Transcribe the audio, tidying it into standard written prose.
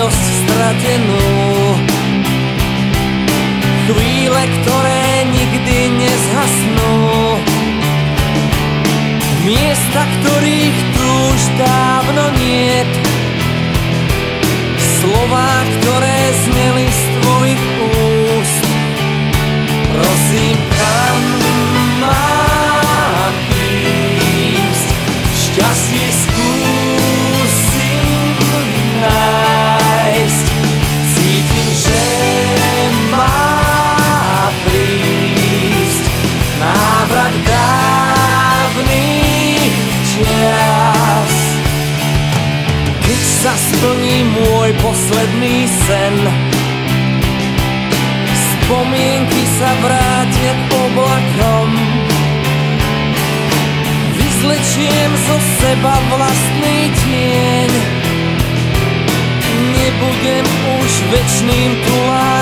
radosť stratenú. Chvíle, ktoré nikdy nezhasnú, miesta, ktorých tu už dávno niet, slová, ktoré zneli z tvojich úst. Prosím, kam mám ísť, šťastie skúsim nájsť. Cítim, že má prísť návrat dávny čas. Keď sa splní môj posledný sen, spomienky sa vrátia k oblakom, vyzlečiem zo seba vlastný tieň. Nebudem už večným tulákom.